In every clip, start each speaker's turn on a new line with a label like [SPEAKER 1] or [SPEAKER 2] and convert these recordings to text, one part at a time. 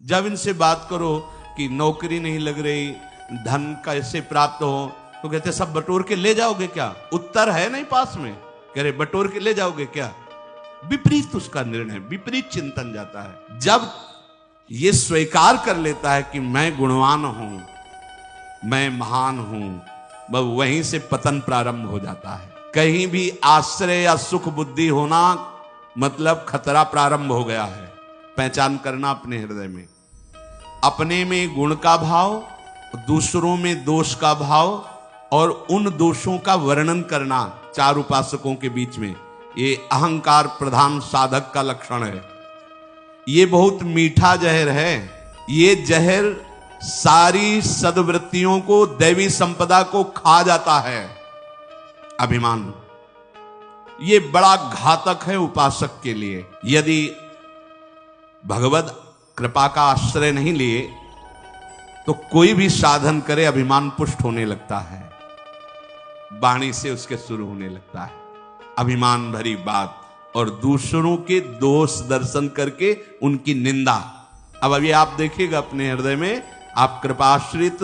[SPEAKER 1] जब इनसे बात करो कि नौकरी नहीं लग रही, धन कैसे प्राप्त हो, तो कहते सब बटोर के ले जाओगे क्या? उत्तर है नहीं पास में, कह रहे बटोर के ले जाओगे क्या? विपरीत उसका निर्णय, विपरीत चिंतन जाता है। जब ये स्वीकार कर लेता है कि मैं गुणवान हूं, मैं महान हूं, वहीं से पतन प्रारंभ हो जाता है। कहीं भी आश्रय या सुख बुद्धि होना मतलब खतरा प्रारंभ हो गया है। पहचान करना अपने हृदय में, अपने में गुण का भाव, दूसरों में दोष का भाव और उन दोषों का वर्णन करना। चार उपासकों के बीच में ये अहंकार प्रधान साधक का लक्षण है। ये बहुत मीठा जहर है। ये जहर सारी सद्वृत्तियों को, दैवी संपदा को खा जाता है। अभिमान ये बड़ा घातक है उपासक के लिए। यदि भगवत कृपा का आश्रय नहीं लिए तो कोई भी साधन करे अभिमान पुष्ट होने लगता है, वाणी से उसके शुरू होने लगता है अभिमान भरी बात, और दूसरों के दोष दर्शन करके उनकी निंदा। अब अभी आप देखिएगा अपने हृदय में, आप कृपाश्रित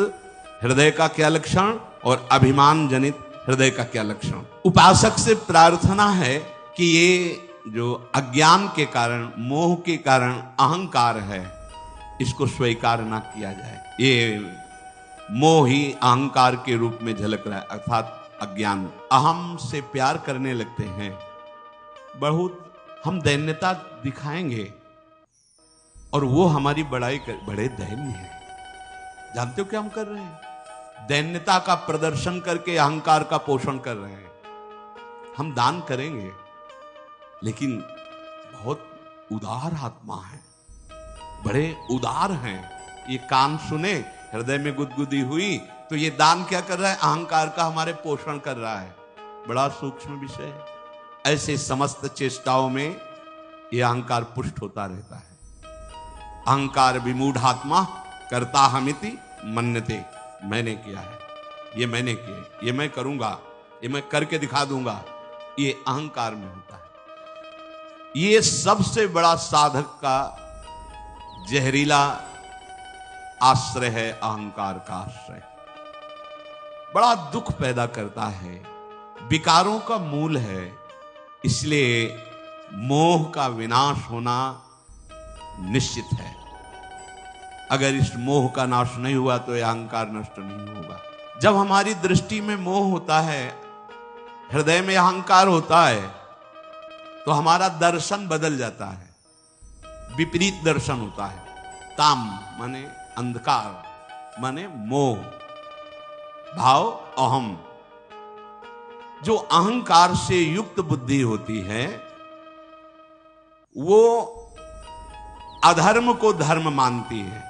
[SPEAKER 1] हृदय का क्या लक्षण और अभिमान जनित हृदय का क्या लक्षण। उपासक से प्रार्थना है कि ये जो अज्ञान के कारण, मोह के कारण अहंकार है, इसको स्वीकार ना किया जाए। ये मोह ही अहंकार के रूप में झलक रहा है, अर्थात अज्ञान। अहम से प्यार करने लगते हैं, बहुत हम दैन्यता दिखाएंगे और वो हमारी बड़ाई कर, बड़े दैन्य है। जानते हो क्या हम कर रहे हैं? दैन्यता का प्रदर्शन करके अहंकार का पोषण कर रहे हैं। हम दान करेंगे लेकिन बहुत उदार आत्मा है, बड़े उदार हैं। ये कान सुने, हृदय में गुदगुदी हुई, तो ये दान क्या कर रहा है? अहंकार का हमारे पोषण कर रहा है। बड़ा सूक्ष्म विषय है। ऐसे समस्त चेष्टाओं में ये अहंकार पुष्ट होता रहता है। अहंकार विमूढ़ात्मा करता हमिति मन्यते। मैंने किया है, ये मैंने किया, ये मैं करूंगा, ये मैं करके दिखा दूंगा, ये अहंकार में होता है। ये सबसे बड़ा साधक का जहरीला आश्रय है, अहंकार का आश्रय। बड़ा दुख पैदा करता है, विकारों का मूल है। इसलिए मोह का विनाश होना निश्चित है। अगर इस मोह का नाश नहीं हुआ तो यह अहंकार नष्ट नहीं होगा। जब हमारी दृष्टि में मोह होता है, हृदय में अहंकार होता है, तो हमारा दर्शन बदल जाता है, विपरीत दर्शन होता है। ताम माने अंधकार, माने मोह, भाव अहम। जो अहंकार से युक्त बुद्धि होती है वो अधर्म को धर्म मानती है।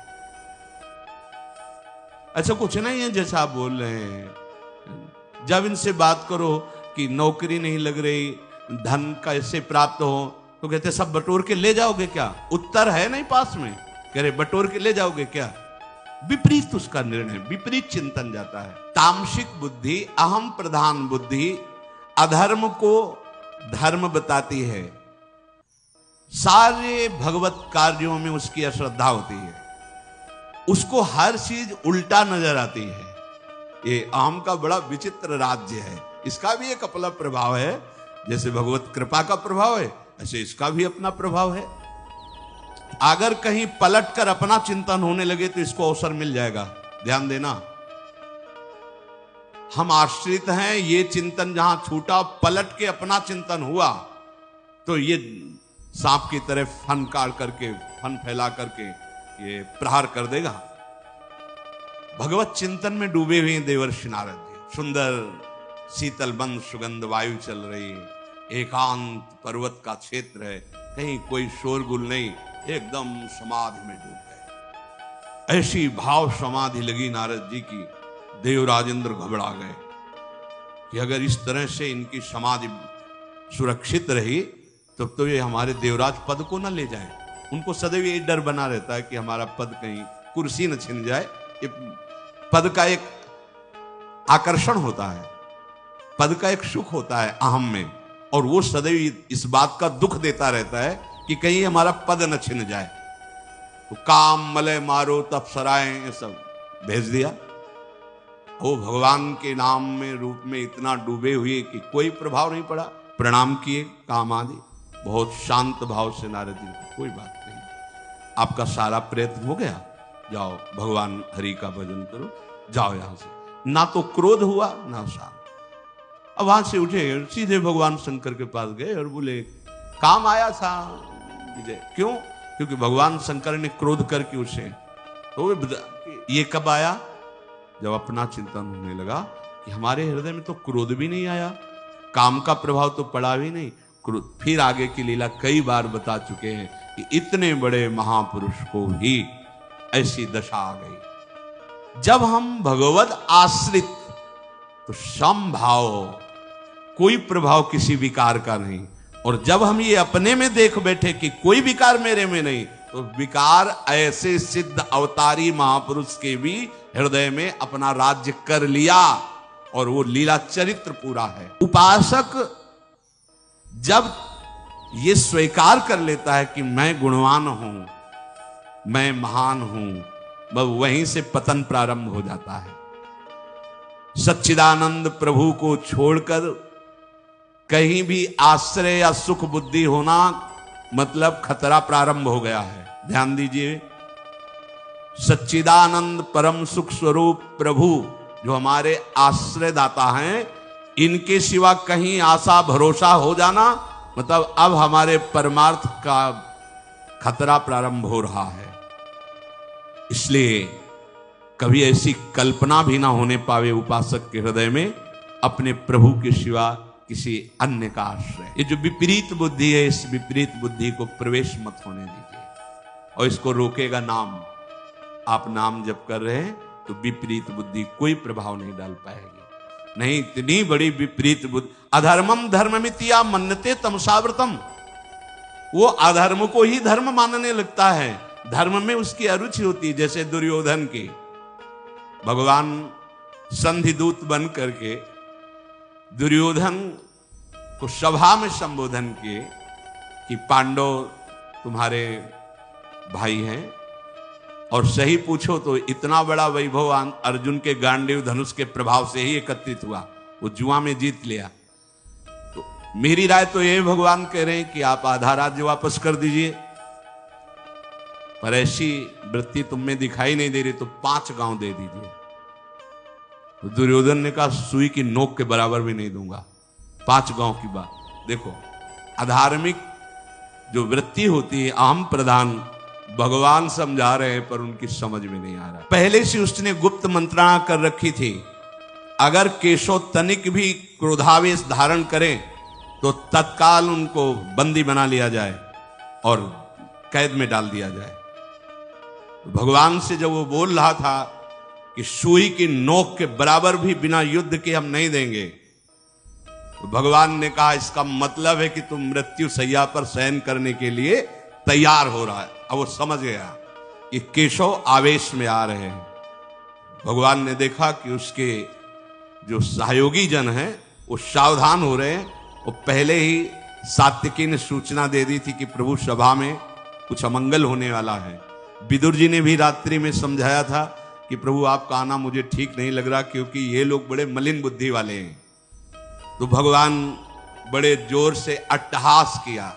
[SPEAKER 1] अच्छा कुछ नहीं है जैसा आप बोल रहे हैं। जब इनसे बात करो कि नौकरी नहीं लग रही, धन कैसे प्राप्त हो, तो कहते सब बटोर के ले जाओगे क्या? उत्तर है नहीं पास में, कह रहे बटोर के ले जाओगे क्या? विपरीत उसका निर्णय, विपरीत चिंतन जाता है। तामसिक बुद्धि, अहम प्रधान बुद्धि अधर्म को धर्म बताती है। सारे भगवत कार्यों में उसकी अश्रद्धा होती है, उसको हर चीज उल्टा नजर आती है। ये अहम का बड़ा विचित्र राज्य है। इसका भी एक अपना प्रभाव है। जैसे भगवत कृपा का प्रभाव है, ऐसे इसका भी अपना प्रभाव है। अगर कहीं पलट कर अपना चिंतन होने लगे तो इसको अवसर मिल जाएगा। ध्यान देना, हम आश्रित हैं, ये चिंतन जहां छूटा, पलट के अपना चिंतन हुआ तो ये सांप की तरह फन काट करके, फन फैला करके ये प्रहार कर देगा। भगवत चिंतन में डूबे हुए देवर्षि नारद जी। सुंदर शीतल बंद सुगंध वायु चल रही है, एकांत पर्वत का क्षेत्र है, कहीं कोई शोरगुल नहीं, एकदम समाधि में डूब गए। ऐसी भाव समाधि लगी नारद जी की, देवराजेंद्र घबरा गए कि अगर इस तरह से इनकी समाधि सुरक्षित रही तो ये हमारे देवराज पद को न ले जाए। उनको सदैव ये डर बना रहता है कि हमारा पद कहीं कुर्सी न छिन जाए। ये पद का एक आकर्षण होता है, पद का एक सुख होता है अहम में, और वो सदैव इस बात का दुख देता रहता है कि कहीं हमारा पद न छिन जाए। तो काम मलय मारो तब सराय ये सब भेज दिया। वो भगवान के नाम में रूप में इतना डूबे हुए कि कोई प्रभाव नहीं पड़ा। प्रणाम किए काम आदि, बहुत शांत भाव से नारद जी को, कोई बात नहीं, आपका सारा प्रयत्न हो गया, जाओ भगवान हरि का भजन करो, जाओ यहां से। ना तो क्रोध हुआ ना शांत। अब वहां से उठे, सीधे भगवान शंकर के पास गए और बोले काम आया था विजय। क्यों? क्योंकि भगवान शंकर ने क्रोध करके उसे, तो ये कब आया? जब अपना चिंतन होने लगा कि हमारे हृदय में तो क्रोध भी नहीं आया, काम का प्रभाव तो पड़ा भी नहीं, क्रोध। फिर आगे की लीला कई बार बता चुके हैं कि इतने बड़े महापुरुष को भी ऐसी दशा आ गई। जब हम भगवद आश्रित, तो समभाव, कोई प्रभाव किसी विकार का नहीं। और जब हम ये अपने में देख बैठे कि कोई विकार मेरे में नहीं, तो विकार ऐसे सिद्ध अवतारी महापुरुष के भी हृदय में अपना राज्य कर लिया, और वो लीला चरित्र पूरा है। उपासक जब ये स्वीकार कर लेता है कि मैं गुणवान हूं, मैं महान हूं, वह वहीं से पतन प्रारंभ हो जाता है। सच्चिदानंद प्रभु को छोड़कर कहीं भी आश्रय या सुख बुद्धि होना मतलब खतरा प्रारंभ हो गया है। ध्यान दीजिए, सच्चिदानंद परम सुख स्वरूप प्रभु जो हमारे आश्रय दाता हैं, इनके सिवा कहीं आशा भरोसा हो जाना मतलब अब हमारे परमार्थ का खतरा प्रारंभ हो रहा है। इसलिए कभी ऐसी कल्पना भी ना होने पावे उपासक के हृदय में अपने प्रभु के सिवा किसी अन्य का आश्रय। ये जो विपरीत बुद्धि है, इस विपरीत बुद्धि को प्रवेश मत होने दीजिए, और इसको रोकेगा नाम। आप नाम जप कर रहे हैं तो विपरीत बुद्धि कोई प्रभाव नहीं डाल पाएगी। नहीं, इतनी बड़ी विपरीत बुद्धि, अधर्मम धर्ममित्या मन्यते तमसाव्रतम, वो अधर्म को ही धर्म मानने लगता है, धर्म में उसकी अरुचि होती है। जैसे दुर्योधन की भगवान संधि दूत बन करके दुर्योधन को सभा में संबोधन किए कि पांडव तुम्हारे भाई हैं, और सही पूछो तो इतना बड़ा वैभव अर्जुन के गांडीव धनुष के प्रभाव से ही एकत्रित हुआ, वो जुआ में जीत लिया। तो मेरी राय तो ये भगवान कह रहे हैं कि आप आधा राज्य वापस कर दीजिए, पर ऐसी वृत्ति तुम में दिखाई नहीं दे रही तो 5 गांव दे दीजिए। तो दुर्योधन ने कहा सुई की नोक के बराबर भी नहीं दूंगा, 5 गांव की बात। देखो, अधार्मिक जो वृत्ति होती है, अहम प्रधान, भगवान समझा रहे हैं पर उनकी समझ में नहीं आ रहा। पहले से उसने गुप्त मंत्रणा कर रखी थी, अगर केशव तनिक भी क्रोधावेश धारण करें तो तत्काल उनको बंदी बना लिया जाए और कैद में डाल दिया जाए। भगवान से जब वो बोल रहा था कि सुई की नोक के बराबर भी बिना युद्ध के हम नहीं देंगे, तो भगवान ने कहा इसका मतलब है कि तुम मृत्यु सैया पर शयन करने के लिए तैयार हो रहा है। अब वो समझ गया कि केशव आवेश में आ रहे हैं। भगवान ने देखा कि उसके जो सहयोगी जन हैं वो सावधान हो रहे हैं। वो पहले ही सात्विकी ने सूचना दे दी थी कि प्रभु सभा में कुछ अमंगल होने वाला है। विदुर जी ने भी रात्रि में समझाया था कि प्रभु आपका आना मुझे ठीक नहीं लग रहा, क्योंकि ये लोग बड़े मलिन बुद्धि वाले हैं। तो भगवान बड़े जोर से अट्टहास किया।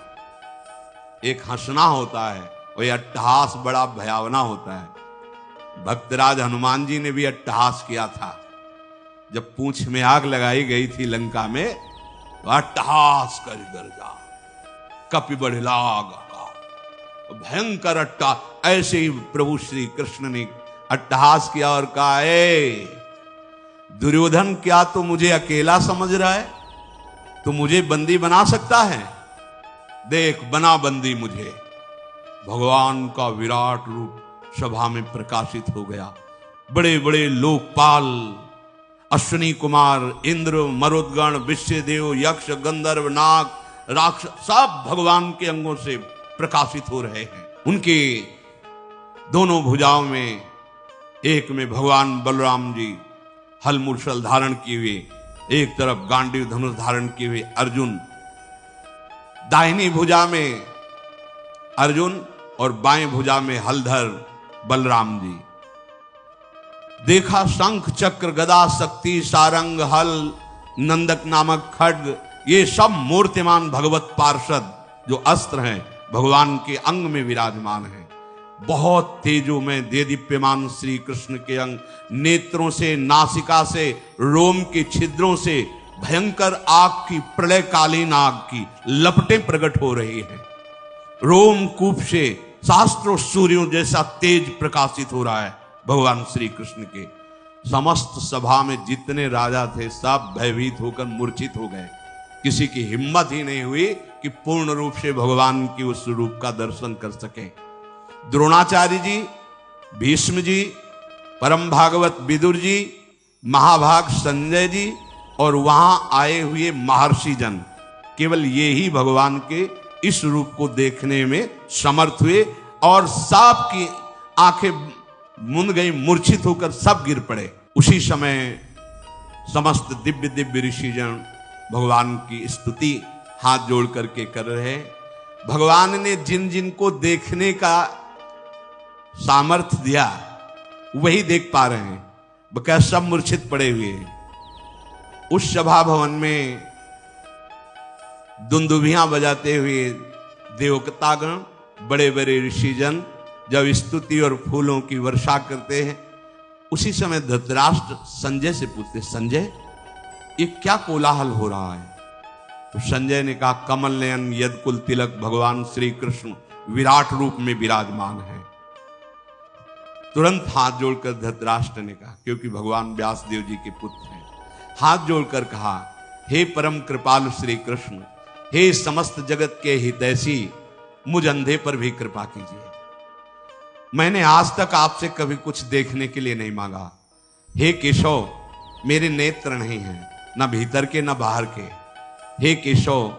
[SPEAKER 1] एक हंसना होता है, वही अट्टहास बड़ा भयावना होता है। भक्तराज हनुमान जी ने भी अट्टहास किया था। जब पूंछ में आग लगाई गई थी लंका में, तो अट्टहास कर गर्जा, कपि बढ़ लाग, भयंकर अट्टा। ऐसे ही प्रभु श्री कृष्ण ने अट्टहास किया और कहा, ए दुर्योधन, क्या तू मुझे अकेला समझ रहा है? तू मुझे बंदी बना सकता है? देख, बना बंदी मुझे। भगवान का विराट रूप सभा में प्रकाशित हो गया। बड़े बड़े लोकपाल, अश्विनी कुमार, इंद्र, मरुदगण, विश्वदेव, यक्ष, गंधर्व, नाग, राक्षस सब भगवान के अंगों से प्रकाशित हो रहे हैं। उनके दोनों भुजाओं में, एक में भगवान बलराम जी हल मूर्छल धारण किए हुए, एक तरफ गांडीव धनुष धारण किए हुए अर्जुन, दाहिनी भुजा में अर्जुन और बाएं भुजा में हलधर बलराम जी। देखा शंख चक्र गदा शक्ति सारंग हल नंदक नामक खड्ग, ये सब मूर्तिमान भगवत पार्षद जो अस्त्र हैं भगवान के अंग में विराजमान हैं। बहुत तेजो में दे दीप्यमान श्री कृष्ण के अंग, नेत्रों से, नासिका से, रोम के छिद्रों से भयंकर आग की, प्रलयकालीन आग की लपटें प्रकट हो रही हैं। रोम कूप से शास्त्रों सूर्यों जैसा तेज प्रकाशित हो रहा है भगवान श्री कृष्ण के। समस्त सभा में जितने राजा थे सब भयभीत होकर मूर्छित हो गए। किसी की हिम्मत ही नहीं हुई कि पूर्ण रूप से भगवान की उस रूप का दर्शन कर सके। द्रोणाचार्य जी, भीष्म जी, परम भागवत विदुर जी, महाभाग संजय जी और वहां आए हुए महर्षि जन, केवल ये ही भगवान के इस रूप को देखने में समर्थ हुए और सांप की आंखें मुंद गई, मूर्छित होकर सब गिर पड़े। उसी समय समस्त दिव्य दिव्य ऋषिजन भगवान की स्तुति हाथ जोड़ करके कर रहे। भगवान ने जिन जिन को देखने का सामर्थ्य दिया वही देख पा रहे हैं, बकाया सब मूर्छित पड़े हुए हैं। उस सभा भवन में दुंदुभियां बजाते हुए देवतागण, बड़े बड़े ऋषिजन जब स्तुति और फूलों की वर्षा करते हैं, उसी समय धृतराष्ट्र संजय से पूछते, संजय ये क्या कोलाहल हो रहा है? तो संजय ने कहा, कमल नयन यदकुल तिलक भगवान श्री कृष्ण विराट रूप में विराजमान है। तुरंत हाथ जोड़कर धृतराष्ट्र ने कहा, क्योंकि भगवान व्यासदेव जी के पुत्र हैं, हाथ जोड़कर कहा, हे परम कृपालु श्री कृष्ण, हे समस्त जगत के हितैषी, मुझ अंधे पर भी कृपा कीजिए। मैंने आज तक आपसे कभी कुछ देखने के लिए नहीं मांगा। हे केशव, मेरे नेत्र नहीं हैं, न भीतर के न बाहर के। हे केशव,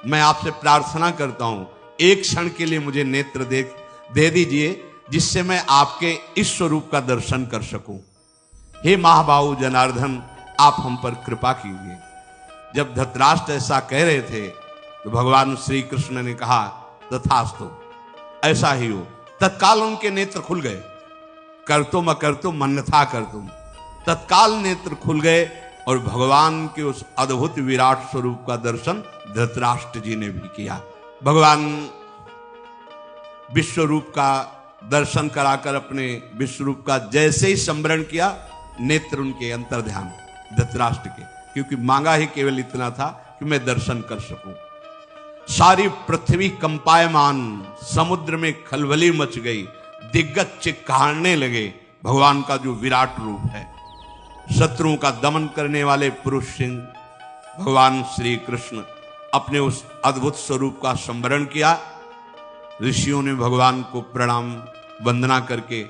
[SPEAKER 1] मैं आपसे प्रार्थना करता हूं, एक क्षण के लिए मुझे नेत्र दे दीजिए, जिससे मैं आपके इस स्वरूप का दर्शन कर सकूं। हे महाबाहु जनार्दन, आप हम पर कृपा कीजिए। जब धृतराष्ट्र ऐसा कह रहे थे तो भगवान श्री कृष्ण ने कहा, तथास्तु, ऐसा ही हो। तत्काल उनके नेत्र खुल गए। कर्तुम अकर्तुम अन्यथा कर्तुम, तत्काल नेत्र खुल गए और भगवान के उस अद्भुत विराट स्वरूप का दर्शन धृतराष्ट्र जी ने भी किया। भगवान विश्व रूप का दर्शन कराकर अपने विश्व रूप का जैसे ही स्मरण किया, नेत्र उनके अंतर ध्यान धृतराष्ट्र के, क्योंकि मांगा ही केवल इतना था कि मैं दर्शन कर सकूं। सारी पृथ्वी कंपायमान, समुद्र में खलबली मच गई, दिग्गज चिक्कारने लगे। भगवान का जो विराट रूप है, शत्रुओं का दमन करने वाले पुरुष सिंह भगवान श्री कृष्ण अपने उस अद्भुत स्वरूप का स्मरण किया। ऋषियों ने भगवान को प्रणाम वंदना करके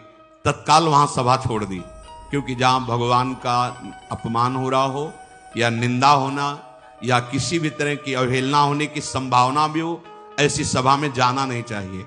[SPEAKER 1] तत्काल वहां सभा छोड़ दी, क्योंकि जहां भगवान का अपमान हो रहा हो या निंदा होना या किसी भी तरह की अवहेलना होने की संभावना भी हो, ऐसी सभा में जाना नहीं चाहिए।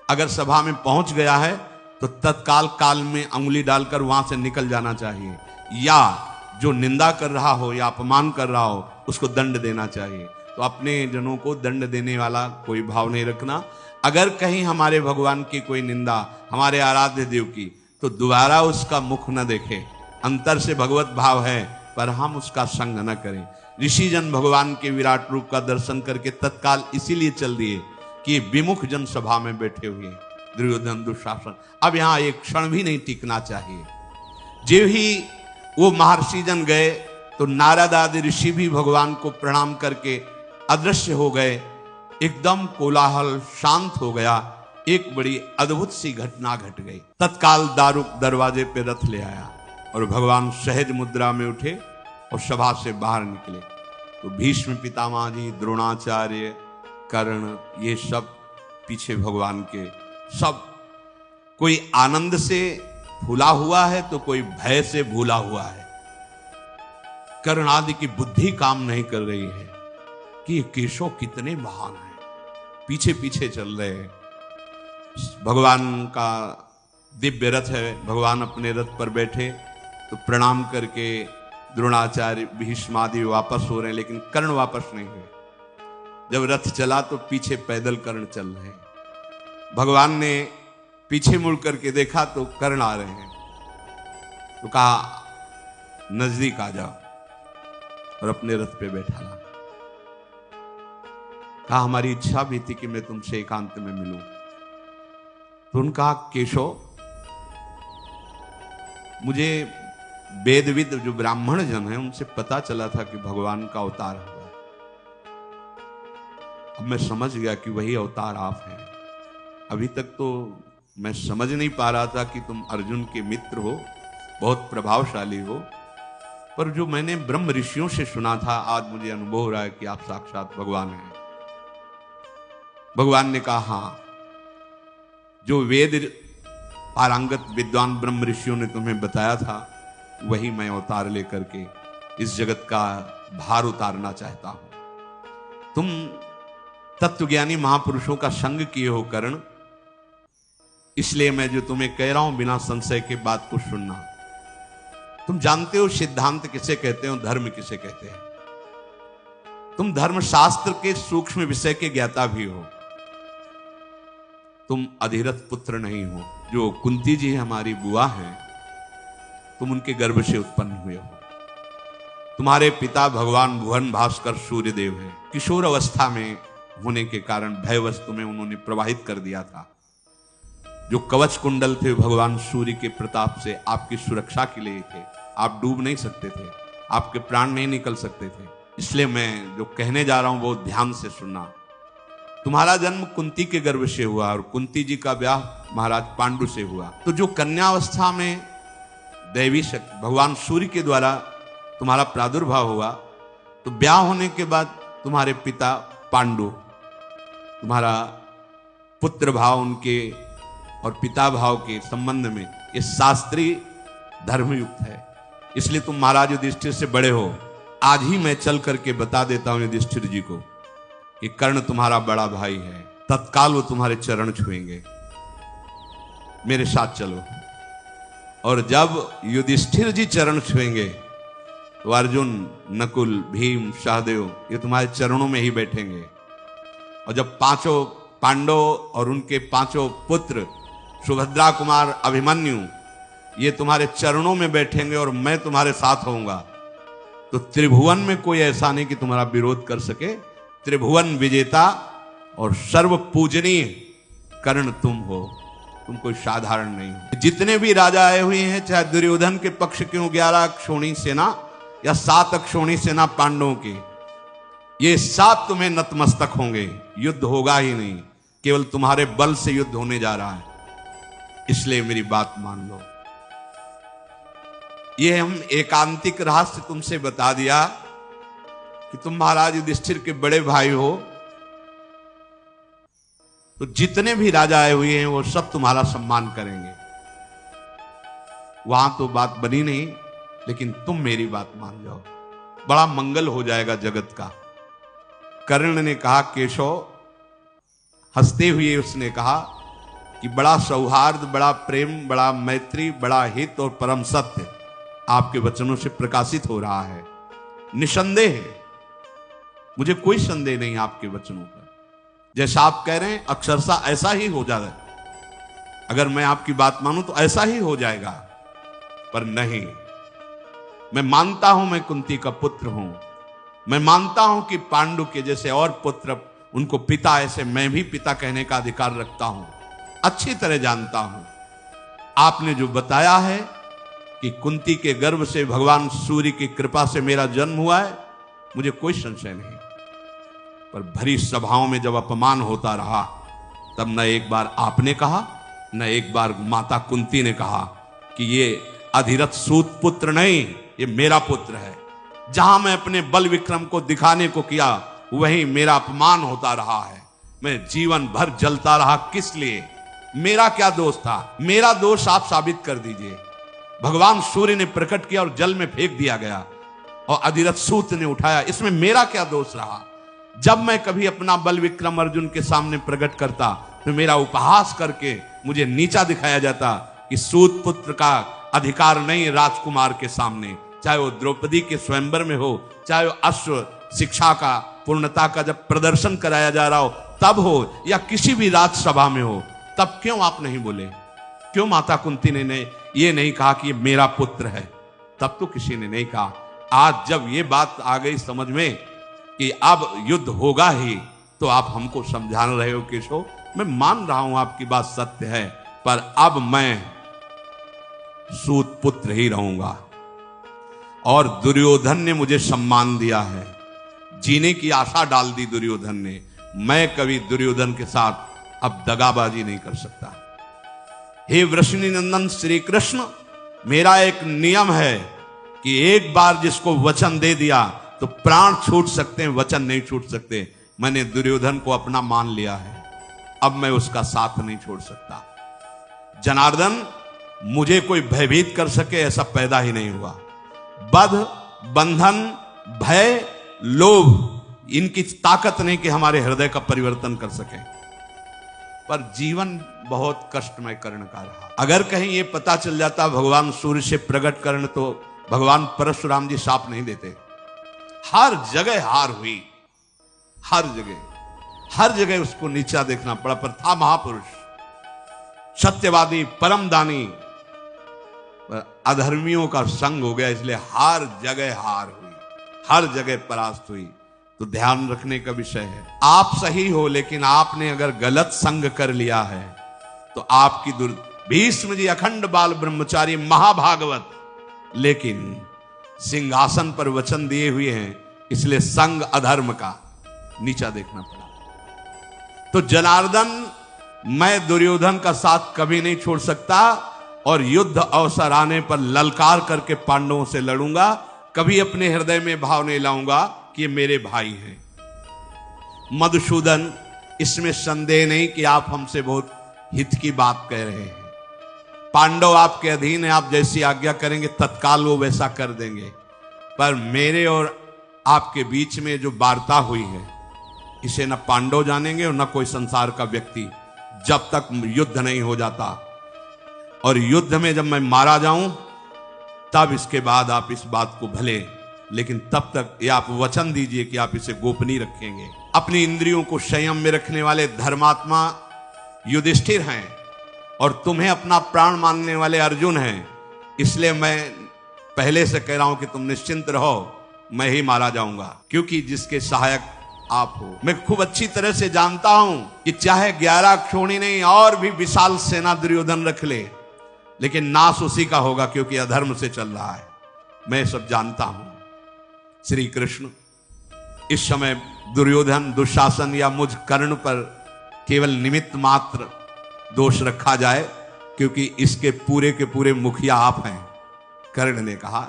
[SPEAKER 1] अगर सभा में पहुंच गया है तो तत्काल काल में अंगुली डालकर वहां से निकल जाना चाहिए, या जो निंदा कर रहा हो या अपमान कर रहा हो उसको दंड देना चाहिए। तो अपने जनों को दंड देने वाला कोई भाव नहीं रखना। अगर कहीं हमारे भगवान की कोई निंदा, हमारे आराध्य देव की, तो दोबारा उसका मुख न देखें। अंतर से भगवत भाव है, पर हम उसका संग न करें। ऋषिजन भगवान के विराट रूप का दर्शन करके तत्काल इसीलिए चल दिए कि विमुख जन सभा में बैठे हुए दुर्योधन दुशासन, अब यहां एक क्षण भी नहीं टिकना चाहिए। जो ही वो महर्षि जन गए तो नारद आदि ऋषि भी भगवान को प्रणाम करके अदृश्य हो गए। एकदम कोलाहल शांत हो गया। एक बड़ी अद्भुत सी घटना घट गई। तत्काल दारुक दरवाजे पे रथ ले आया और भगवान सहज मुद्रा में उठे और सभा से बाहर निकले। तो भीष्म पितामह जी, द्रोणाचार्य, कर्ण, ये सब पीछे भगवान के, सब कोई आनंद से फूला हुआ है तो कोई भय से भूला हुआ है। कर्ण आदि की बुद्धि काम नहीं कर रही है कि ये केशव कितने महान हैं, पीछे पीछे चल रहे हैं। भगवान का दिव्य रथ है, भगवान अपने रथ पर बैठे तो प्रणाम करके द्रोणाचार्य, भीष्म आदि वापस हो रहे हैं, लेकिन कर्ण वापस नहीं हुए। जब रथ चला तो पीछे पैदल कर्ण चल रहे हैं। भगवान ने पीछे मुड़ करके देखा तो कर्ण आ रहे हैं, तो कहा नजदीक आ जाओ और अपने रथ पे बैठा ला। कहा हमारी इच्छा भी थी कि मैं तुमसे एकांत में मिलूं। तो उन्होंने कहा केशव, मुझे वेदविद जो ब्राह्मण जन है उनसे पता चला था कि भगवान का अवतार हुआ। अब मैं समझ गया कि वही अवतार आप हैं। अभी तक तो मैं समझ नहीं पा रहा था कि तुम अर्जुन के मित्र हो, बहुत प्रभावशाली हो, पर जो मैंने ब्रह्म ऋषियों से सुना था आज मुझे अनुभव हो रहा है कि आप साक्षात भगवान हैं। भगवान ने कहा हां, जो वेद पारंगत विद्वान ब्रह्म ऋषियों ने तुम्हें बताया था वही मैं अवतार लेकर के इस जगत का भार उतारना चाहता हूं। तुम तत्वज्ञानी महापुरुषों का संग किए हो कर्ण, इसलिए मैं जो तुम्हें कह रहा हूं बिना संशय के बात को सुनना। तुम जानते हो सिद्धांत किसे कहते हो, धर्म किसे कहते हैं। तुम धर्मशास्त्र के सूक्ष्म विषय के ज्ञाता भी हो। तुम अधिरथ पुत्र नहीं हो। जो कुंती जी हमारी बुआ हैं, तुम उनके गर्भ से उत्पन्न हुए हो। तुम्हारे पिता भगवान भुवन भास्कर सूर्यदेव हैं। किशोर अवस्था में होने के कारण भयवश तुम्हें उन्होंने प्रवाहित कर दिया था। जो कवच कुंडल थे भगवान सूर्य के प्रताप से आपकी सुरक्षा के लिए थे। आप डूब नहीं सकते थे, आपके प्राण नहीं निकल सकते थे। इसलिए मैं जो कहने जा रहा हूं वो ध्यान से सुनना। तुम्हारा जन्म कुंती के गर्भ से हुआ और कुंती जी का ब्याह महाराज पांडु से हुआ। तो जो कन्यावस्था में दैवी शक्ति भगवान सूर्य के द्वारा तुम्हारा प्रादुर्भाव हुआ, तो ब्याह होने के बाद तुम्हारे पिता पांडु, तुम्हारा पुत्र भाव उनके और पिता भाव के संबंध में ये शास्त्रीय धर्मयुक्त है। इसलिए तुम महाराज युधिष्ठिर से बड़े हो। आज ही मैं चल करके बता देता हूं युधिष्ठिर जी को कि कर्ण तुम्हारा बड़ा भाई है। तत्काल वो तुम्हारे चरण छुएंगे। मेरे साथ चलो। और जब युधिष्ठिर जी चरण छुएंगे तो अर्जुन, नकुल, भीम, सहदेव ये तुम्हारे चरणों में ही बैठेंगे। और जब पांचों पांडव और उनके पांचों पुत्र सुभद्रा कुमार, अभिमन्यु ये तुम्हारे चरणों में बैठेंगे और मैं तुम्हारे साथ होऊंगा, तो त्रिभुवन में कोई ऐसा नहीं कि तुम्हारा विरोध कर सके। त्रिभुवन विजेता और सर्व पूजनीय कर्ण तुम हो। तुम कोई साधारण नहीं हो। जितने भी राजा आए हुए हैं, चाहे दुर्योधन के पक्ष के 11 अक्षौणी सेना या 7 अक्षौणी सेना पांडवों के, ये 7 तुम्हें नतमस्तक होंगे। युद्ध होगा ही नहीं, केवल तुम्हारे बल से युद्ध होने जा रहा है। इसलिए मेरी बात मान लो। ये हम एकांतिक रहस्य तुमसे बता दिया कि तुम महाराज युधिष्ठिर के बड़े भाई हो। तो जितने भी राजा आए हुए हैं वो सब तुम्हारा सम्मान करेंगे। वहां तो बात बनी नहीं, लेकिन तुम मेरी बात मान जाओ, बड़ा मंगल हो जाएगा जगत का। कर्ण ने कहा केशव, हंसते हुए उसने कहा कि बड़ा सौहार्द, बड़ा प्रेम, बड़ा मैत्री, बड़ा हित और परम सत्य आपके वचनों से प्रकाशित हो रहा है। निसंदेह है, मुझे कोई संदेह नहीं आपके वचनों पर। जैसा आप कह रहे हैं अक्षरशः ऐसा ही हो जाएगा। अगर मैं आपकी बात मानूं तो ऐसा ही हो जाएगा। पर नहीं, मैं मानता हूं मैं कुंती का पुत्र हूं। मैं मानता हूं कि पांडु के जैसे और पुत्र उनको पिता, ऐसे मैं भी पिता कहने का अधिकार रखता हूं। अच्छी तरह जानता हूं। आपने जो बताया है कि कुंती के गर्भ से भगवान सूर्य की कृपा से मेरा जन्म हुआ है, मुझे कोई संशय नहीं। पर भरी सभाओं में जब अपमान होता रहा, तब न एक बार आपने कहा, न एक बार माता कुंती ने कहा कि ये अधिरथ सूत पुत्र नहीं, ये मेरा पुत्र है। जहां मैं अपने बल विक्रम को दिखाने को किया, वहीं मेरा अपमान होता रहा है। मैं जीवन भर जलता रहा। किस लिए? मेरा क्या दोष था? मेरा दोष आप साबित कर दीजिए। भगवान सूर्य ने प्रकट किया और जल में फेंक दिया गया और अधिरथ सूत ने उठाया। इसमें मेरा क्या दोष रहा? जब मैं कभी अपना बल विक्रम अर्जुन के सामने प्रकट करता तो मेरा उपहास करके मुझे नीचा दिखाया जाता कि सूत पुत्र का अधिकार नहीं राजकुमार के सामने, चाहे वो द्रौपदी के स्वयंवर में हो, चाहे वो अश्व शिक्षा का, पूर्णता का जब प्रदर्शन कराया जा रहा हो तब हो, या किसी भी राजसभा में हो। तब क्यों आप नहीं बोले? क्यों माता कुंती ने ये नहीं कहा कि ये मेरा पुत्र है? तब तो किसी ने नहीं कहा। आज जब ये बात आ गई समझ में कि अब युद्ध होगा ही, तो आप हमको समझा रहे हो केशव, मैं मान रहा हूं आपकी बात सत्य है, पर अब मैं सूत पुत्र ही रहूंगा। और दुर्योधन ने मुझे सम्मान दिया है, जीने की आशा डाल दी दुर्योधन ने। मैं कभी दुर्योधन के साथ अब दगाबाजी नहीं कर सकता। हे वृषणी नंदन श्री कृष्ण, मेरा एक नियम है कि एक बार जिसको वचन दे दिया तो प्राण छूट सकते हैं, वचन नहीं छूट सकते। मैंने दुर्योधन को अपना मान लिया है, अब मैं उसका साथ नहीं छोड़ सकता। जनार्दन, मुझे कोई भयभीत कर सके ऐसा पैदा ही नहीं हुआ। बध, बंधन, भय, लोभ, इनकी ताकत नहीं कि हमारे हृदय का परिवर्तन कर सके। पर जीवन बहुत कष्टमय कर्ण का रहा। अगर कहीं ये पता चल जाता भगवान सूर्य से प्रकट कर्ण, तो भगवान परशुराम जी शाप नहीं देते। हर जगह हार हुई, हर जगह उसको नीचा देखना पड़ा, पर था महापुरुष, सत्यवादी, परमदानी। अधर्मियों का संग हो गया, इसलिए हर जगह हार हुई, हर जगह परास्त हुई। तो ध्यान रखने का विषय है, आप सही हो, लेकिन आपने अगर गलत संग कर लिया है तो आपकी भीष्म जी अखंड बाल ब्रह्मचारी महाभागवत, लेकिन सिंहासन पर वचन दिए हुए हैं, इसलिए संग अधर्म का नीचा देखना पड़ा। तो जनार्दन, मैं दुर्योधन का साथ कभी नहीं छोड़ सकता, और युद्ध अवसर आने पर ललकार करके पांडवों से लड़ूंगा। कभी अपने हृदय में भाव नहीं लाऊंगा कि ये मेरे भाई हैं। मधुसूदन, इसमें संदेह नहीं कि आप हमसे बहुत हित की बात कह रहे हैं। पांडव आपके अधीन है, आप जैसी आज्ञा करेंगे तत्काल वो वैसा कर देंगे। पर मेरे और आपके बीच में जो वार्ता हुई है, इसे न पांडव जानेंगे और न कोई संसार का व्यक्ति, जब तक युद्ध नहीं हो जाता। और युद्ध में जब मैं मारा जाऊं, तब इसके बाद आप इस बात को भले, लेकिन तब तक ये आप वचन दीजिए कि आप इसे गोपनीय रखेंगे। अपनी इंद्रियों को संयम में रखने वाले धर्मात्मा युधिष्ठिर हैं, और तुम्हें अपना प्राण मानने वाले अर्जुन हैं। इसलिए मैं पहले से कह रहा हूं कि तुम निश्चिंत रहो, मैं ही मारा जाऊंगा, क्योंकि जिसके सहायक आप हो। मैं खूब अच्छी तरह से जानता हूं कि चाहे 11 क्षोणी नहीं और भी विशाल सेना दुर्योधन रख ले, लेकिन नाश उसी का होगा, क्योंकि अधर्म से चल रहा है। मैं सब जानता हूं। श्री कृष्ण, इस समय दुर्योधन, दुशासन या मुझ कर्ण पर केवल निमित्त मात्र दोष रखा जाए, क्योंकि इसके पूरे के पूरे मुखिया आप हैं। कर्ण ने कहा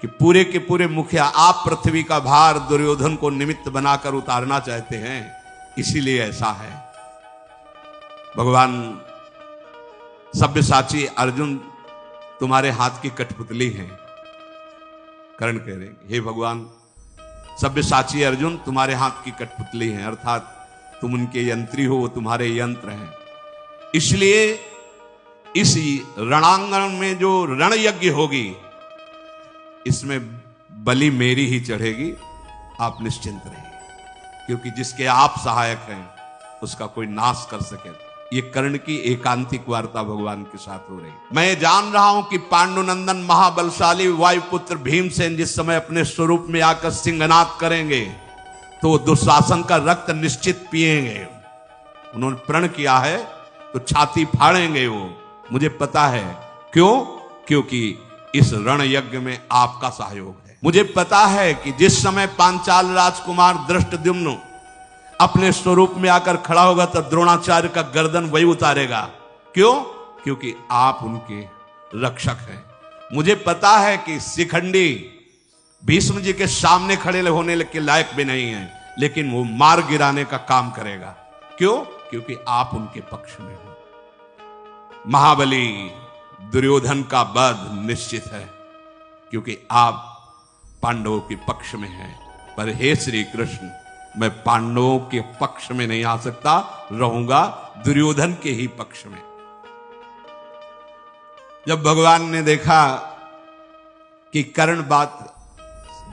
[SPEAKER 1] कि पूरे के पूरे मुखिया आप, पृथ्वी का भार दुर्योधन को निमित्त बनाकर उतारना चाहते हैं, इसीलिए ऐसा है। भगवान सब्यसाची अर्जुन तुम्हारे हाथ की कठपुतली हैं। कर्ण कह रहे हैं, हे भगवान, सब्यसाची अर्जुन तुम्हारे हाथ की कठपुतली हैं, अर्थात तुम उनके यंत्री हो, वो तुम्हारे यंत्र हैं। इसलिए इस रणांगण में जो रण यज्ञ होगी, इसमें बलि मेरी ही चढ़ेगी। आप निश्चिंत रहिए, क्योंकि जिसके आप सहायक हैं उसका कोई नाश कर सके। ये कर्ण की एकांतिक वार्ता भगवान के साथ हो रही। मैं जान रहा हूं कि पांडुनंदन महाबलशाली वायुपुत्र भीमसेन जिस समय अपने स्वरूप में आकर सिंहनाद करेंगे, तो दुशासन का रक्त निश्चित पिएंगे। उन्होंने प्रण किया है, तो छाती फाड़ेंगे वो, मुझे पता है। क्यों? क्योंकि इस रण यज्ञ में आपका सहयोग है। मुझे पता है कि जिस समय पांचाल राजकुमार धृष्टद्युम्न अपने स्वरूप में आकर खड़ा होगा, तो द्रोणाचार्य का गर्दन वही उतारेगा। क्यों? क्योंकि आप उनके रक्षक हैं। मुझे पता है कि शिखंडी भीष्म जी के सामने खड़े होने के लायक भी नहीं है, लेकिन वो मार गिराने का काम करेगा। क्यों? क्योंकि आप उनके पक्ष में हो। महाबली दुर्योधन का वध निश्चित है, क्योंकि आप पांडवों के पक्ष में हैं। पर हे श्री कृष्ण, मैं पांडवों के पक्ष में नहीं आ सकता, रहूंगा दुर्योधन के ही पक्ष में। जब भगवान ने देखा कि कर्ण बात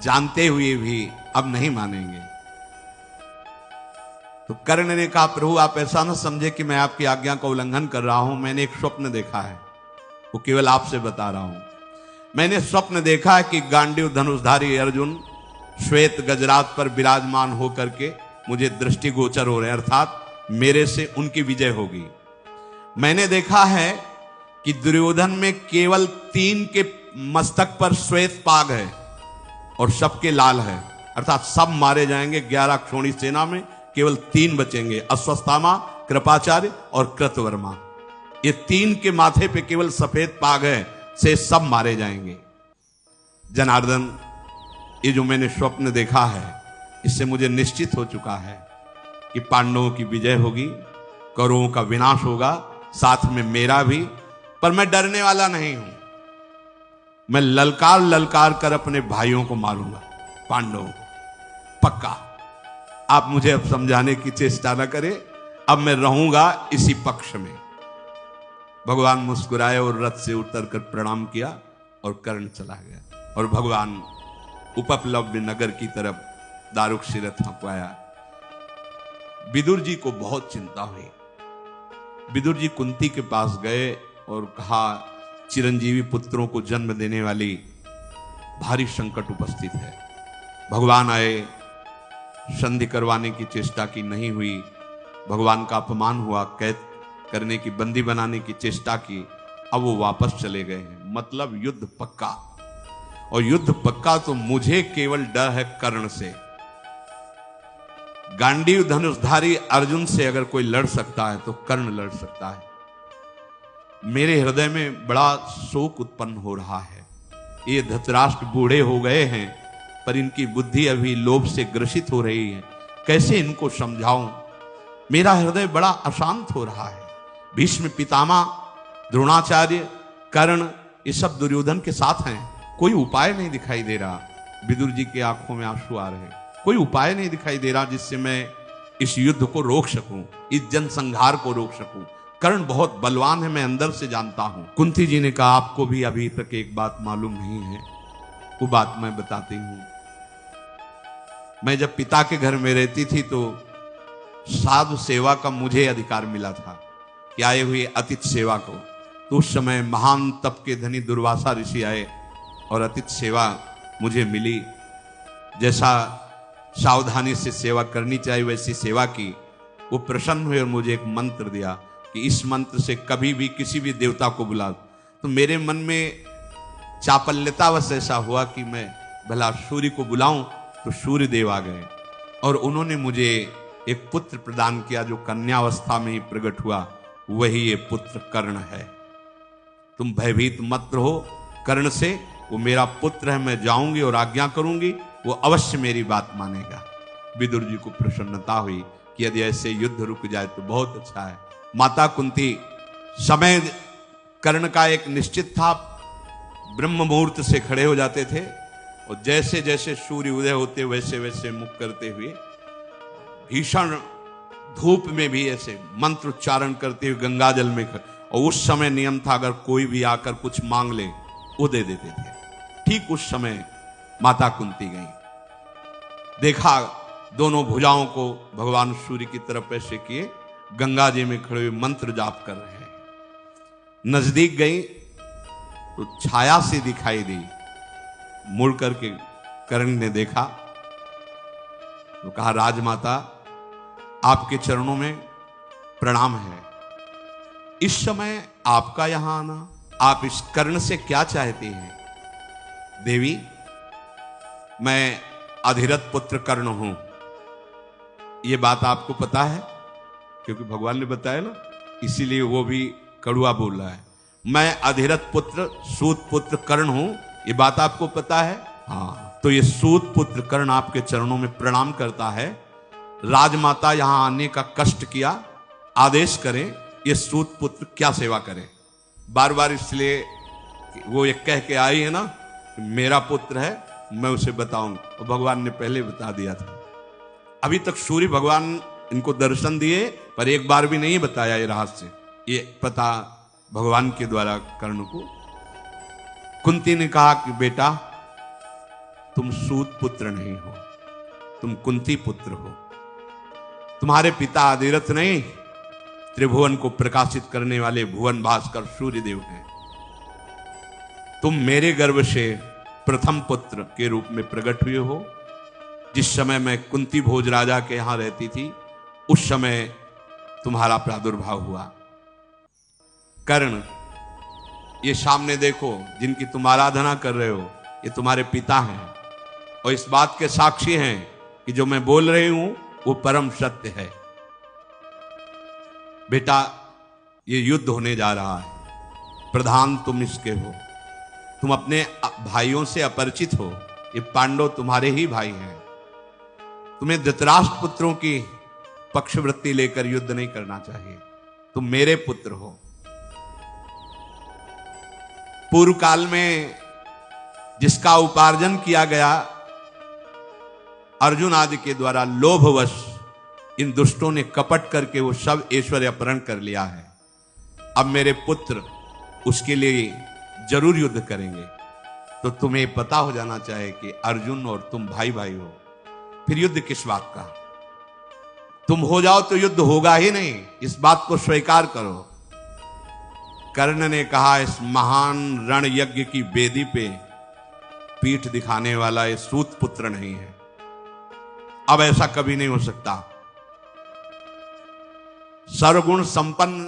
[SPEAKER 1] जानते हुए भी अब नहीं मानेंगे, तो कर्ण ने कहा, प्रभु आप ऐसा ना समझे कि मैं आपकी आज्ञा का उल्लंघन कर रहा हूं, मैंने एक स्वप्न देखा है, वो केवल आपसे बता रहा हूं। मैंने स्वप्न देखा है कि गांडीव धनुषधारी अर्जुन श्वेत गजरात पर विराजमान होकर के मुझे दृष्टिगोचर हो रहे हैं, अर्थात मेरे से उनकी विजय होगी। मैंने देखा है कि दुर्योधन में केवल 3 के मस्तक पर श्वेत पाग है और सबके लाल है, अर्थात सब मारे जाएंगे। 11 क्षोणी सेना में केवल 3 बचेंगे, अश्वत्थामा, कृपाचार्य और कृतवर्मा। ये 3 के माथे पे केवल सफेद पाग है, से सब मारे जाएंगे। जनार्दन, ये जो मैंने स्वप्न देखा है, इससे मुझे निश्चित हो चुका है कि पांडवों की विजय होगी, कौरवों का विनाश होगा, साथ में मेरा भी। पर मैं डरने वाला नहीं हूं, मैं ललकार ललकार कर अपने भाइयों को मारूंगा, पांडवों को, पक्का। आप मुझे अब समझाने की चेष्टा न करें, अब मैं रहूंगा इसी पक्ष में। भगवान मुस्कुराए और रथ से उतरकर प्रणाम किया और कर्ण चला गया। और भगवान उपप्लव्य नगर की तरफ दारुक रथ हाँकवाया। विदुर जी को बहुत चिंता हुई। विदुर जी कुंती के पास गए और कहा, चिरंजीवी पुत्रों को जन्म देने वाली भारी संकट उपस्थित है। भगवान आए, संधि करवाने की चेष्टा की, नहीं हुई। भगवान का अपमान हुआ, कैद करने की, बंदी बनाने की चेष्टा की, अब वो वापस चले गए हैं। मतलब युद्ध पक्का, और युद्ध पक्का तो मुझे केवल डर है कर्ण से। गांडीव धनुषधारी अर्जुन से अगर कोई लड़ सकता है तो कर्ण लड़ सकता है। मेरे हृदय में बड़ा शोक उत्पन्न हो रहा है। ये धृतराष्ट्र बूढ़े हो गए हैं, पर इनकी बुद्धि अभी लोभ से ग्रसित हो रही है। कैसे इनको समझाऊं? मेरा हृदय बड़ा अशांत हो रहा है। भीष्म पितामह, द्रोणाचार्य, कर्ण, ये सब दुर्योधन के साथ हैं। कोई उपाय नहीं दिखाई दे रहा। विदुर जी की आंखों में आंसू आ रहे हैं। कोई उपाय नहीं दिखाई दे रहा जिससे मैं इस युद्ध को रोक सकूं, इस जनसंहार को रोक सकूं। कर्ण बहुत बलवान है, मैं अंदर से जानता हूं। कुंती जी ने कहा, आपको भी अभी तक एक बात मालूम नहीं है, वो बात मैं बताती हूं। मैं जब पिता के घर में रहती थी तो साधु सेवा का मुझे अधिकार मिला था कि आए हुए अतिथि सेवा को। तो उस समय महान तप के धनी दुर्वासा ऋषि आए और अतिथि सेवा मुझे मिली। जैसा सावधानी से सेवा करनी चाहिए वैसी सेवा की। वो प्रसन्न हुए और मुझे एक मंत्र दिया कि इस मंत्र से कभी भी किसी भी देवता को बुला। तो मेरे मन में चापल्यतावश ऐसा हुआ कि मैं भला सूर्य को बुलाऊं, तो सूर्य देव आ गए और उन्होंने मुझे एक पुत्र प्रदान किया जो कन्यावस्था में ही प्रकट हुआ। वही ये पुत्र कर्ण है। तुम भयभीत मत रहो कर्ण से, वो मेरा पुत्र है। मैं जाऊंगी और आज्ञा करूंगी, वो अवश्य मेरी बात मानेगा। विदुर जी को प्रसन्नता हुई कि यदि ऐसे युद्ध रुक जाए तो बहुत अच्छा है। माता कुंती, समय कर्ण का एक निश्चित था। ब्रह्म मुहूर्त से खड़े हो जाते थे और जैसे जैसे सूर्य उदय होते वैसे वैसे मुख करते हुए भीषण धूप में भी ऐसे मंत्र उच्चारण करते हुए गंगा जल में और उस समय नियम था अगर कोई भी आकर कुछ मांग ले वो दे देते थे। ठीक उस समय माता कुंती गई, देखा दोनों भुजाओं को भगवान सूर्य की तरफ ऐसे किए, गंगा जी में खड़े हुए मंत्र जाप कर रहे हैं। नजदीक गई तो छाया सी दिखाई दी। मुड़ करके कर्ण ने देखा तो कहा, राजमाता आपके चरणों में प्रणाम है। इस समय आपका यहां आना, आप इस कर्ण से क्या चाहते हैं? देवी, मैं अधिरथ पुत्र कर्ण हूं। यह बात आपको पता है? क्योंकि भगवान ने बताया ना, इसीलिए वो भी कड़ुआ बोल रहा है। मैं अधिरथ पुत्र सूत पुत्र कर्ण हूं, ये बात आपको पता है? हाँ। तो ये सूत पुत्र कर्ण आपके चरणों में प्रणाम करता है। राजमाता यहां आने का कष्ट किया, आदेश करें ये सूत पुत्र क्या सेवा करे। बार बार इसलिए वो ये कह के आई है ना, मेरा पुत्र है, मैं उसे बताऊंगा। और भगवान ने पहले बता दिया था। अभी तक सूर्य भगवान इनको दर्शन दिए पर एक बार भी नहीं बताया ये रहस्य। ये पता भगवान के द्वारा कर्ण को। कुंती ने कहा कि बेटा, तुम सूत पुत्र नहीं हो, तुम कुंती पुत्र हो। तुम्हारे पिता आदिरथ नहीं, त्रिभुवन को प्रकाशित करने वाले भुवन भास्कर सूर्यदेव हैं। तुम मेरे गर्भ से प्रथम पुत्र के रूप में प्रकट हुए हो। जिस समय मैं कुंती भोज राजा के यहां रहती थी, उस समय तुम्हारा प्रादुर्भाव हुआ। कर्ण, ये सामने देखो, जिनकी तुम आराधना कर रहे हो, ये तुम्हारे पिता हैं और इस बात के साक्षी हैं कि जो मैं बोल रही हूं वो परम सत्य है। बेटा, ये युद्ध होने जा रहा है, प्रधान तुम इसके हो, तुम अपने भाइयों से अपरिचित हो। ये पांडव तुम्हारे ही भाई हैं। तुम्हें धृतराष्ट्र पुत्रों की पक्षवृत्ति लेकर युद्ध नहीं करना चाहिए। तुम मेरे पुत्र हो। पूर्व काल में जिसका उपार्जन किया गया अर्जुन आदि के द्वारा, लोभवश इन दुष्टों ने कपट करके वो सब ऐश्वर्य अपहरण कर लिया है। अब मेरे पुत्र उसके लिए जरूर युद्ध करेंगे। तो तुम्हें पता हो जाना चाहिए कि अर्जुन और तुम भाई भाई हो, फिर युद्ध किस बात का? तुम हो जाओ तो युद्ध होगा ही नहीं, इस बात को स्वीकार करो। कर्ण ने कहा, इस महान रण यज्ञ की वेदी पे पीठ दिखाने वाला ये सूत पुत्र नहीं है। अब ऐसा कभी नहीं हो सकता। सर्वगुण संपन्न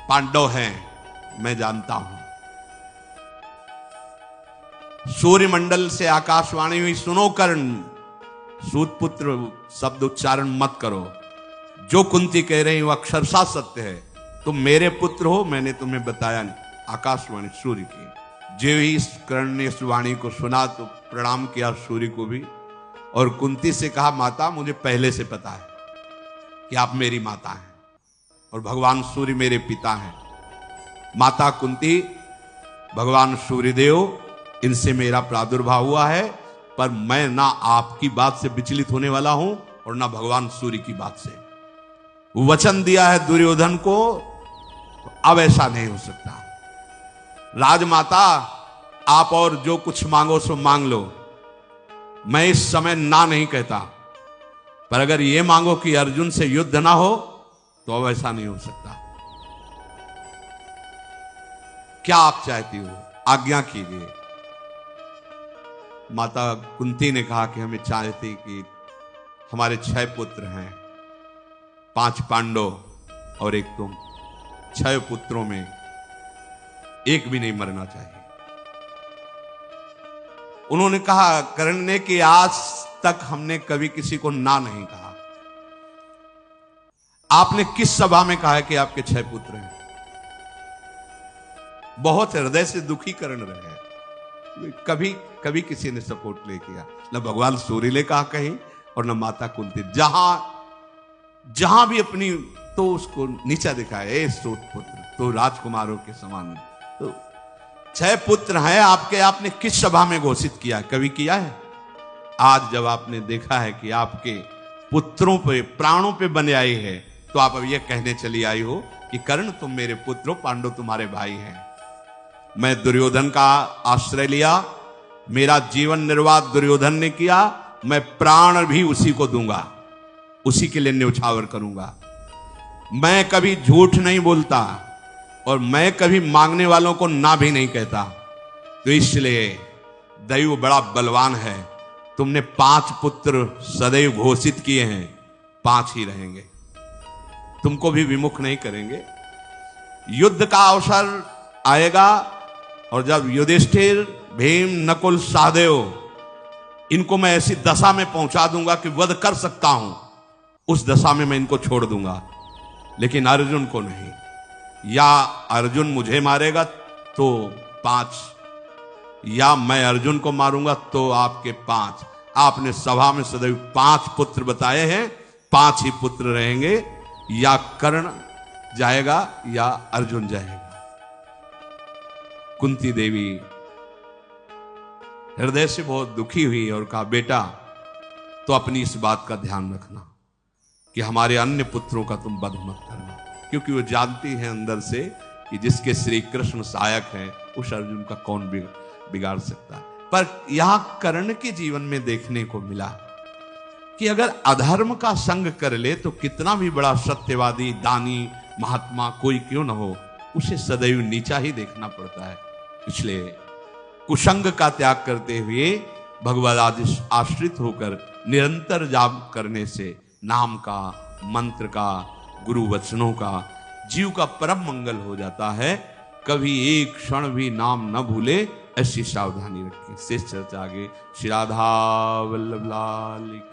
[SPEAKER 1] पांडव हैं, मैं जानता हूं। सूर्यमंडल से आकाशवाणी हुई, सुनो कर्ण, सूत पुत्र शब्द उच्चारण मत करो। जो कुंती कह रही वो अक्षरशः सत्य है। तुम मेरे पुत्र हो, मैंने तुम्हें बताया नहीं। आकाशवाणी सूर्य की। जो ही कर्ण ने इस वाणी को सुना तो प्रणाम किया सूर्य को भी, और कुंती से कहा, माता मुझे पहले से पता है कि आप मेरी माता हैं और भगवान सूर्य मेरे पिता हैं। माता कुंती, भगवान सूर्यदेव, इनसे मेरा प्रादुर्भाव हुआ है, पर मैं ना आपकी बात से विचलित होने वाला हूं और ना भगवान सूर्य की बात से। वचन दिया है दुर्योधन को, तो अब ऐसा नहीं हो सकता। राजमाता, आप और जो कुछ मांगो सो मांग लो, मैं इस समय ना नहीं कहता, पर अगर ये मांगो कि अर्जुन से युद्ध ना हो तो अब ऐसा नहीं हो सकता। क्या आप चाहती हो? आज्ञा कीजिए। माता कुंती ने कहा कि हमें चाहती कि हमारे 6 पुत्र हैं, 5 पांडव और 1 तुम। 6 पुत्रों में एक भी नहीं मरना चाहिए। उन्होंने कहा, कर्ण ने, कि आज तक हमने कभी किसी को ना नहीं कहा। आपने किस सभा में कहा है कि आपके 6 पुत्र हैं? बहुत हृदय से दुखी कर्ण रहे हैं। कभी किसी ने सपोर्ट नहीं किया, न भगवान सूर्य ने कहा कहीं और न माता कुंती। जहां भी अपनी तो उसको नीचा दिखाए, सूत पुत्र तो राजकुमारों के समान। तो 6 पुत्र हैं आपके, आपने किस सभा में घोषित किया? कभी किया है? आज जब आपने देखा है कि आपके पुत्रों पे, प्राणों पे बने आई है, तो आप अब ये कहने चली आई हो कि कर्ण तुम मेरे पुत्र हो, पांडव तुम्हारे भाई हैं। मैं दुर्योधन का आश्रय लिया, मेरा जीवन निर्वाह दुर्योधन ने किया, मैं प्राण भी उसी को दूंगा, उसी के लिए न्यौछावर करूंगा। मैं कभी झूठ नहीं बोलता और मैं कभी मांगने वालों को ना भी नहीं कहता। तो इसलिए दैव बड़ा बलवान है। तुमने 5 पुत्र सदैव घोषित किए हैं, 5 ही रहेंगे, तुमको भी विमुख नहीं करेंगे। युद्ध का अवसर आएगा और जब युधिष्ठिर, भीम, नकुल, सहदेव, इनको मैं ऐसी दशा में पहुंचा दूंगा कि वध कर सकता हूं, उस दशा में मैं इनको छोड़ दूंगा, लेकिन अर्जुन को नहीं। या अर्जुन मुझे मारेगा तो 5, या मैं अर्जुन को मारूंगा तो आपके 5। आपने सभा में सदैव 5 पुत्र बताए हैं, 5 ही पुत्र रहेंगे। या कर्ण जाएगा या अर्जुन जाएगा। कुंती देवी हृदय से बहुत दुखी हुई और कहा, बेटा तो अपनी इस बात का ध्यान रखना कि हमारे अन्य पुत्रों का तुम वध मत करना, क्योंकि वो जानती हैं अंदर से कि जिसके श्री कृष्ण सहायक हैं उस अर्जुन का कौन बिगाड़ सकता है। पर यहां कर्ण के जीवन में देखने को मिला कि अगर अधर्म का संग कर ले तो कितना भी बड़ा सत्यवादी, दानी, महात्मा कोई क्यों न हो, उसे सदैव नीचा ही देखना पड़ता है। इसलिए कुसंग का त्याग करते हुए भगवद आश्रित होकर निरंतर जाप करने से नाम का, मंत्र का, गुरु वचनों का जीव का परम मंगल हो जाता है। कभी एक क्षण भी नाम न भूले, ऐसी सावधानी रखें। शेष चर्चा आगे। श्री राधा वल्लभ लाल की।